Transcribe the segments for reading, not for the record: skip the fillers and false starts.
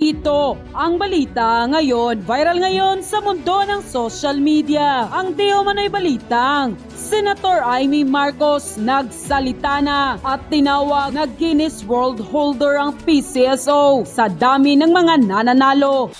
Ito ang balita ngayon, viral ngayon sa mundo ng social media. Ang di umano'y balitang Senator Amy Marcos nagsalita na at tinawag na Guinness World Holder ang PCSO sa dami ng mga nananalo.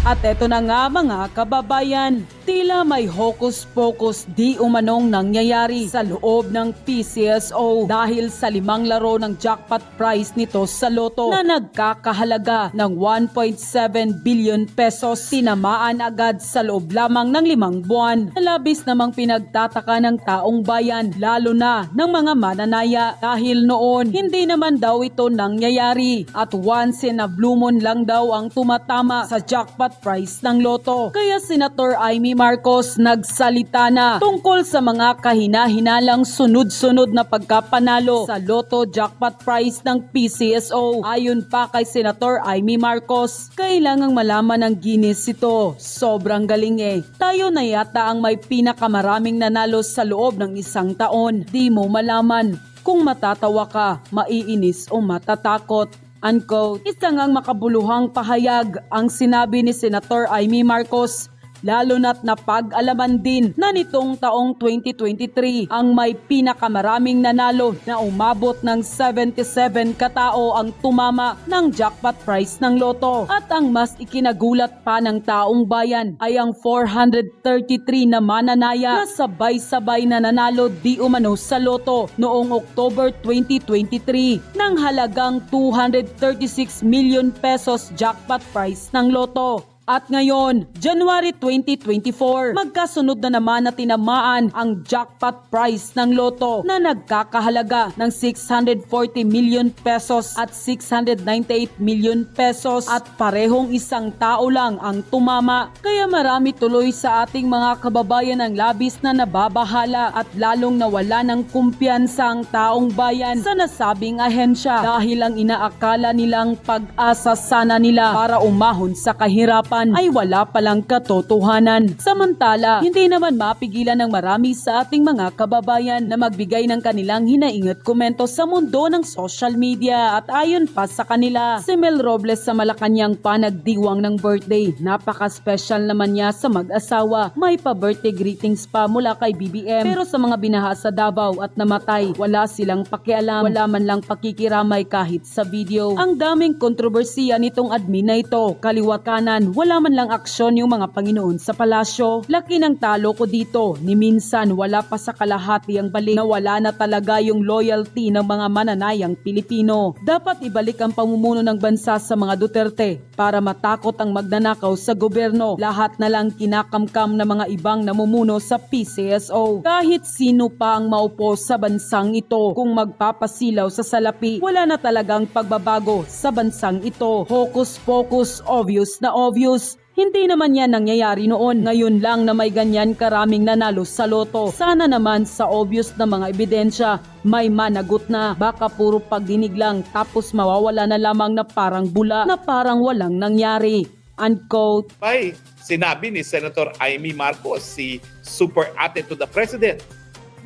At eto na nga mga kababayan, tila may hocus-pocus di umanong nangyayari sa loob ng PCSO dahil sa 5 laro ng jackpot prize nito sa loto na nagkakahalaga ng 1.7 billion pesos, tinamaan agad sa loob lamang ng 5 buwan. Labis namang pinagtataka ng taong bayan, lalo na ng mga mananaya dahil noon hindi naman daw ito nangyayari at once in a blue moon lang daw ang tumatama sa jackpot price ng loto. Kaya Senator Amy Marcos nagsalita na tungkol sa mga kahina-hinalang sunod-sunod na pagkapanalo sa loto jackpot price ng PCSO. Ayon pa kay Senator Amy Marcos, kailangang malaman ng Guinness ito. Sobrang galing eh. Tayo na yata ang may pinakamaraming nanalo sa loob ng isang taon. Di mo malaman kung matatawa ka, maiinis o matatakot. Unquote. Isang ang makabuluhang pahayag ang sinabi ni Senator Amy Marcos, lalo na't napag-alaman din na nitong taong 2023 ang may pinakamaraming nanalo na umabot ng 77 katao ang tumama ng jackpot price ng loto. At ang mas ikinagulat pa ng taong bayan ay ang 433 na mananaya na sabay-sabay na nanalo di umano sa loto noong October 2023 ng halagang 236 million pesos jackpot price ng loto. At ngayon, January 2024, magkasunod na naman na tinamaan ang jackpot price ng loto na nagkakahalaga ng 640 million pesos at 698 million pesos at parehong isang tao lang ang tumama. Kaya marami tuloy sa ating mga kababayan ang labis na nababahala at lalong nawala ng kumpiyansa ang taong bayan sa nasabing ahensya dahil ang inaakala nilang pag-asa sana nila para umahon sa kahirapan ay wala palang katotohanan. Samantala, hindi naman mapigilan ng marami sa ating mga kababayan na magbigay ng kanilang hinaing at komento sa mundo ng social media. At ayon pa sa kanila, si Mel Robles sa Malacanang pa nagdiwang ng birthday. Napaka-special naman niya sa mag-asawa. May pa-birthday greetings pa mula kay BBM. Pero sa mga binaha sa Davao at namatay, wala silang pakialam. Wala man lang pakikiramay kahit sa video. Ang daming kontrobersiya nitong admin na ito. Kaliwat kanan, wala man lang aksyon yung mga Panginoon sa palasyo. Laki ng talo ko dito, ni minsan wala pa sa kalahati ang balik na wala na talaga yung loyalty ng mga mananayang Pilipino. Dapat ibalik ang pamumuno ng bansa sa mga Duterte para matakot ang magnanakaw sa gobyerno. Lahat na lang kinakamkam ng mga ibang namumuno sa PCSO. Kahit sino pa ang maupo sa bansang ito, kung magpapasilaw sa salapi, wala na talagang pagbabago sa bansang ito. Hocus-pocus, obvious na obvious. Hindi naman yan nangyayari noon. Ngayon lang na may ganyan karaming nanalo sa loto. Sana naman sa obvious na mga ebidensya may managot na. Baka puro pagdinig lang tapos mawawala na lamang na parang bula na parang walang nangyari. Unquote. Ay, sinabi ni Senator Amy Marcos, si super ate to the President,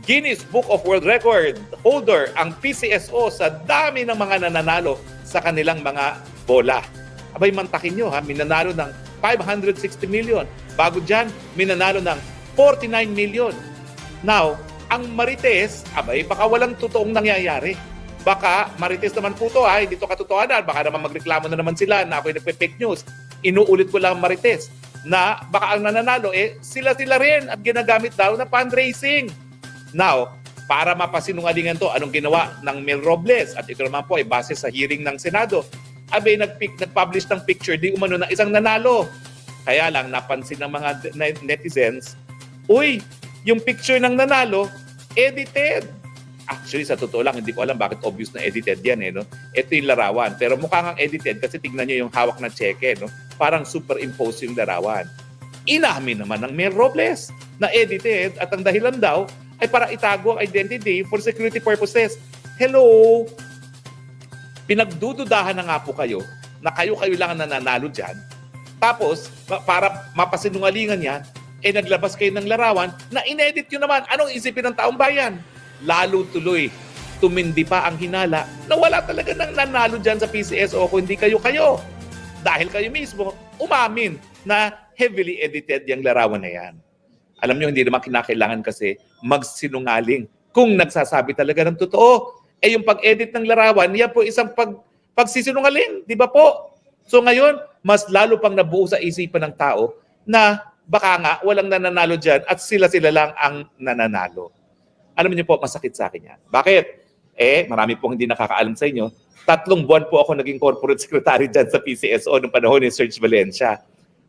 Guinness Book of World Record holder ang PCSO sa dami ng mga nananalo sa kanilang mga bola. Abay, mantakin nyo ha, minanalo ng 560 million. Bago dyan, minanalo ng 49 million. Now, ang Marites, abay, baka walang totoong nangyayari. Baka Marites naman po to ha, hindi to katotohanan. Baka naman magreklamo na naman sila na ako'y nagpe-fake news. Inuulit ko lang Marites na baka ang nananalo sila-sila rin at ginagamit daw na fundraising. Now, para mapasinungalingan to, anong ginawa ng Mel Robles? At ito naman po ay base sa hearing ng Senado. Abay, nag-publish ng picture di umano ng isang nanalo. Kaya lang, napansin ng mga netizens, uy, yung picture ng nanalo, edited. Actually, sa totoo lang, hindi ko alam bakit obvious na edited yan. No? Ito yung larawan. Pero mukha kang edited kasi tignan nyo yung hawak na cheque. No? Parang superimpose yung larawan. Inamin naman ng Mel Robles na edited at ang dahilan daw ay para itago ang identity for security purposes. Hello? Pinagdududahan na nga po kayo na kayo lang ang nananalo dyan. Tapos, para mapasinungalingan yan, naglabas kayo ng larawan na inedit nyo naman. Anong isipin ng taong bayan? Lalo tuloy tumindi pa ang hinala na wala talaga nang nanalo dyan sa PCSO kung hindi kayo. Dahil kayo mismo umamin na heavily edited yung larawan na yan. Alam nyo, hindi naman kinakailangan kasi magsinungaling kung nagsasabi talaga ng totoo. Yung pag-edit ng larawan, yan po isang pagsisinungaling, di ba po? So ngayon, mas lalo pang nabuo sa isipan ng tao na baka nga walang nananalo dyan at sila-sila lang ang nananalo. Alam niyo po, masakit sa akin yan. Bakit? Marami pong hindi nakakaalam sa inyo. 3 buwan po ako naging corporate secretary dyan sa PCSO noong panahon ni Serge Valencia.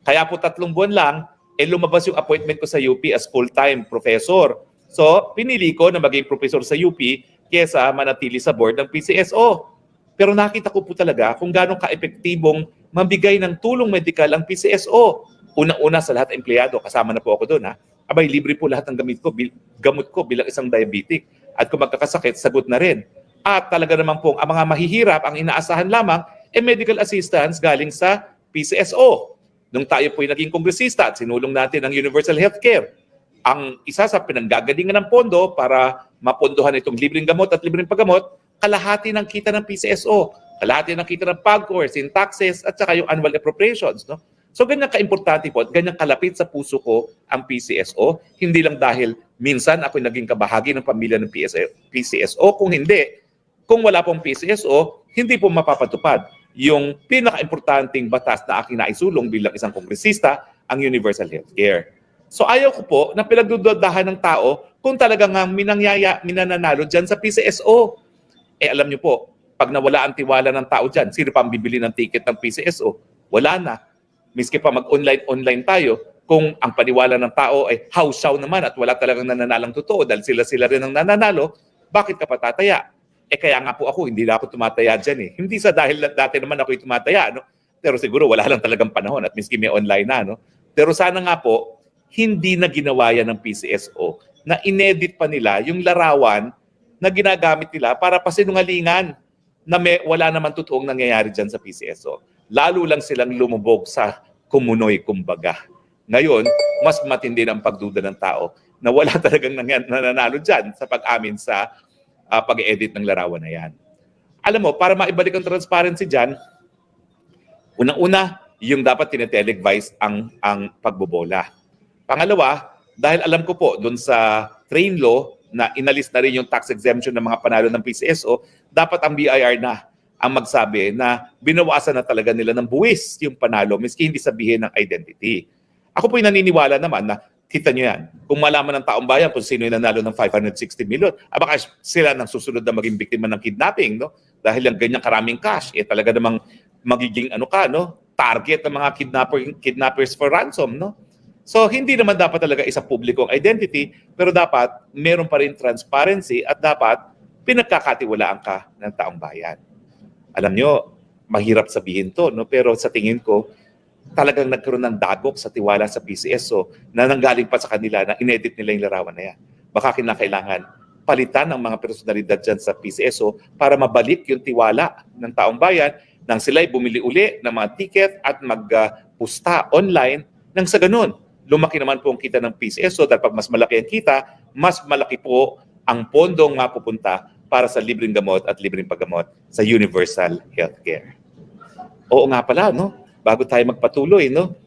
Kaya po 3 buwan lang, lumabas yung appointment ko sa UP as full-time professor. So, pinili ko na maging professor sa UP kesa manatili sa board ng PCSO. Pero nakita ko po talaga kung gano'ng ka-epektibong mabigay ng tulong medikal ang PCSO. Una-una sa lahat ng empleyado, kasama na po ako doon. Abay, libre po lahat ng gamot ko bilang isang diabetic. At kung magkakasakit, sagot na rin. At talaga naman po, ang mga mahihirap, ang inaasahan lamang, medical assistance galing sa PCSO. Nung tayo po'y naging kongresista at sinulong natin ang universal healthcare, ang isa sa pinanggagalingan ng pondo para mapondohan itong libreng gamot at libreng paggamot, kalahati ng kita ng PCSO, kalahati ng kita ng PAGCOR, sin taxes, at saka yung annual appropriations. No? So ganyan ka-importante po at ganyan kalapit sa puso ko ang PCSO, hindi lang dahil minsan ako naging kabahagi ng pamilya ng PCSO, kung hindi, kung wala pong PCSO, hindi po mapapatupad yung pinaka-importanting batas na aking naisulong bilang isang kongresista, ang universal healthcare. So ayaw ko po na pinagdududahan ng tao kung talagang minananalo dyan sa PCSO. Alam niyo po, pag nawala ang tiwala ng tao dyan, sino pa ang bibili ng ticket ng PCSO? Wala na. Miski pa mag-online tayo, kung ang paniwala ng tao ay hausaw naman at wala talagang nananalang totoo dahil sila rin ang nananalo, bakit ka patataya? Kaya nga po ako, hindi na ako tumataya dyan eh. Hindi sa dahil dati naman ako'y tumataya, no? Pero siguro wala lang talagang panahon at miski may online na, no? Pero sana nga po, hindi na ginawa yan ng PCSO na inedit pa nila yung larawan na ginagamit nila para pasinungalingan na wala naman totoong nangyayari dyan sa PCSO. Lalo lang silang lumubog sa kumunoy kumbaga. Ngayon, mas matindi ng pagduda ng tao na wala talagang nananalo dyan sa pag-amin sa pag-edit ng larawan na yan. Alam mo, para maibalik ang transparency dyan, unang-una, yung dapat tinetelegraph ang pagbobola. Pangalawa, dahil alam ko po, doon sa train law na inalis na rin yung tax exemption ng mga panalo ng PCSO, dapat ang BIR na ang magsabi na binawasan na talaga nila ng buwis yung panalo, miski hindi sabihin ng identity. Ako po'y naniniwala naman na, kita nyo yan, kung malaman ng taong bayan kung sino yung nanalo ng 560 million, baka sila nang susunod na maging biktima ng kidnapping, no? Dahil yung ganyang karaming cash, talaga namang magiging target ng mga kidnappers for ransom, no? So, hindi naman dapat talaga isa publikong identity, pero dapat meron pa rin transparency at dapat pinagkakatiwalaan ka ng taong bayan. Alam nyo, mahirap sabihin to, no? Pero sa tingin ko, talagang nagkaroon ng dagok sa tiwala sa PCSO na nanggaling pa sa kanila na inedit nila yung larawan na yan. Baka kinakailangan palitan ng mga personalidad dyan sa PCSO para mabalik yung tiwala ng taong bayan nang sila'y bumili uli ng mga ticket at magpusta online nang sa ganun. Lumaki naman po ang kita ng PCSO dahil pag mas malaki ang kita, mas malaki po ang pondong mapupunta para sa libreng gamot at libreng paggamot sa universal healthcare. Oo nga pala, no? Bago tayo magpatuloy, no?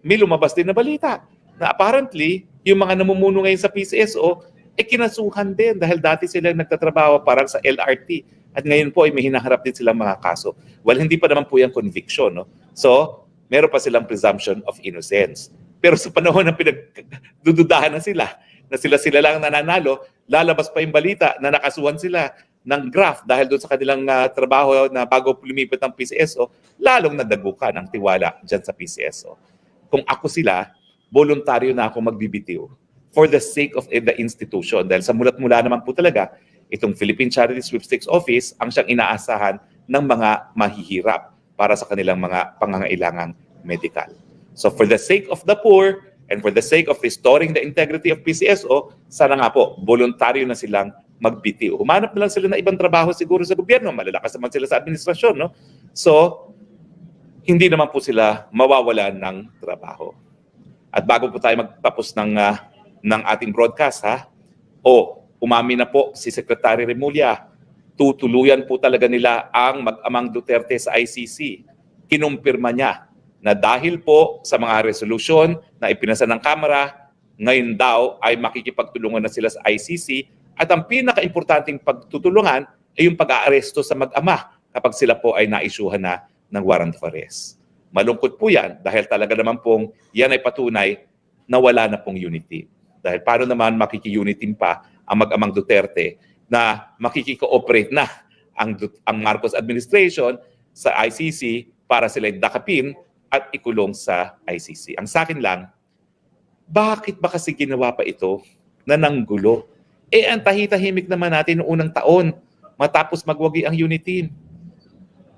May lumabas din na balita na apparently, yung mga namumuno ngayon sa PCSO, kinasuhan din dahil dati sila nagtatrabaho parang sa LRT at ngayon po ay may hinaharap din silang mga kaso. Well, hindi pa naman po yung conviction, no? So, meron pa silang presumption of innocence. Pero sa panahon na pinagdududahan na sila lang nananalo, lalabas pa yung balita na nakasuhan sila ng graft dahil doon sa kanilang trabaho na bago lumipat ng PCSO, lalong nadagukan ang tiwala dyan sa PCSO. Kung ako sila, voluntaryo na ako magbibitiw for the sake of the institution. Dahil sa mulat-mula naman po talaga, itong Philippine Charity Sweepstakes Office ang siyang inaasahan ng mga mahihirap para sa kanilang mga pangangailangang medical. So for the sake of the poor and for the sake of restoring the integrity of PCSO, sana nga po, voluntaryo na silang magbitiw. Humanap na lang sila ng ibang trabaho siguro sa gobyerno. Malalakas naman sila sa administrasyon, no? So, hindi naman po sila mawawalan ng trabaho. At bago po tayo magtapos ng ating broadcast, umamin na po si Secretary Remulla, tutuluyan po talaga nila ang mag-amang Duterte sa ICC. Kinumpirma niya na dahil po sa mga resolusyon na ipinasa ng Kamara, ngayon daw ay makikipagtulungan na sila sa ICC at ang pinaka-importanting pagtutulungan ay yung pag-aaresto sa mag-ama kapag sila po ay naisyuhan na ng warrant of arrest. Malungkot po yan dahil talaga naman pong yan ay patunay na wala na pong unity. Dahil paano naman makiki-unity pa ang mag-amang Duterte na makiki-cooperate na ang Marcos administration sa ICC para sila dakapin at ikulong sa ICC. Ang sa akin lang, bakit ba kasi ginawa pa ito na nanggulo? Ang tahitahimik naman natin noong unang taon matapos magwagi ang unity.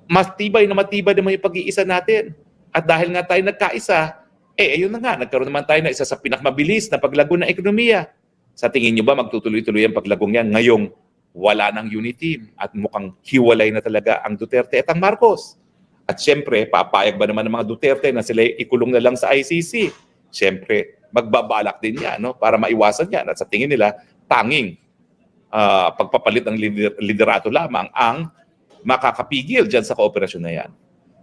Matibay naman yung pag-iisa natin. At dahil nga tayo nagkaisa, ayun na nga, nagkaroon naman tayo na isa sa pinakamabilis na paglago ng ekonomiya. Sa tingin nyo ba magtutuloy-tuloy ang paglagong yan? Ngayong wala ng unity at mukhang hiwalay na talaga ang Duterte at ang Marcos. At syempre, papayag ba naman ng mga Duterte na sila ikulong na lang sa ICC? Syempre, magbabalak din yan, no? Para maiwasan yan. At sa tingin nila, tanging pagpapalit ng liderato lamang ang makakapigil dyan sa kooperasyon na yan.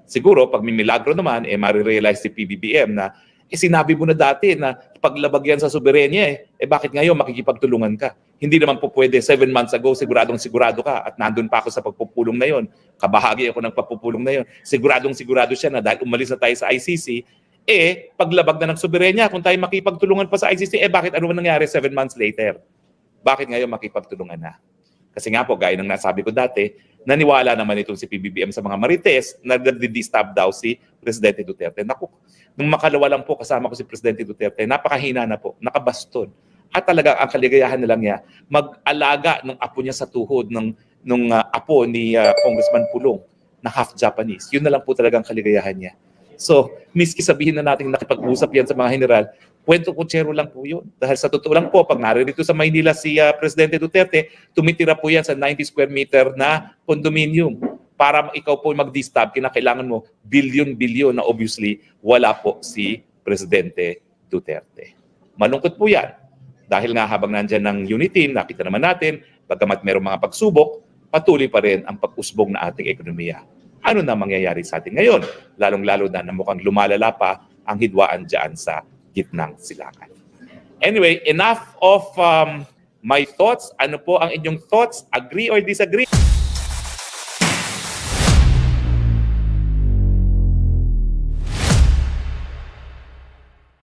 Siguro, pag may milagro naman, marirealize si PBBM na sinabi mo na dati na paglabag yan sa soberenya, bakit ngayon makikipagtulungan ka? Hindi naman po pwede 7 months ago, sigurado ka at nandun pa ako sa pagpupulong na yon. Kabahagi ako ng pagpupulong na yon. Sigurado siya na dahil umalis na tayo sa ICC, paglabag na ng soberenya, kung tayo makipagtulungan pa sa ICC, bakit ano nangyari 7 months later? Bakit ngayon makipagtulungan na? Kasi nga po, gaya ng nasabi ko dati, naniwala naman itong si PBBM sa mga marites na nagdi-distab daw si Presidente Duterte. Naku, nung makalawa lang po kasama ko si Presidente Duterte, napakahina na po, nakabaston. At talaga ang kaligayahan na lang niya, mag-alaga ng apo niya sa tuhod ng apo ni Congressman Pulong na half Japanese. Yun na lang po talaga ang kaligayahan niya. So, miski sabihin na natin nakipag-usap yan sa mga general, kwento-kutsero lang po yun. Dahil sa totoo lang po, pag naririto sa Maynila si Presidente Duterte, tumitira po yan sa 90 square meter na condominium. Para ikaw po mag-distab, kinakailangan mo billion-billion na obviously wala po si Presidente Duterte. Malungkot po yan. Dahil nga habang nandyan ng unity, nakita naman natin, bagamat merong mga pagsubok, patuloy pa rin ang pag-usbong na ating ekonomiya. Ano na mangyayari sa atin ngayon? Lalong-lalo na mukhang lumalala pa ang hidwaan dyan sa gitnang silangan. Anyway, enough of my thoughts. Ano po ang inyong thoughts? Agree or disagree?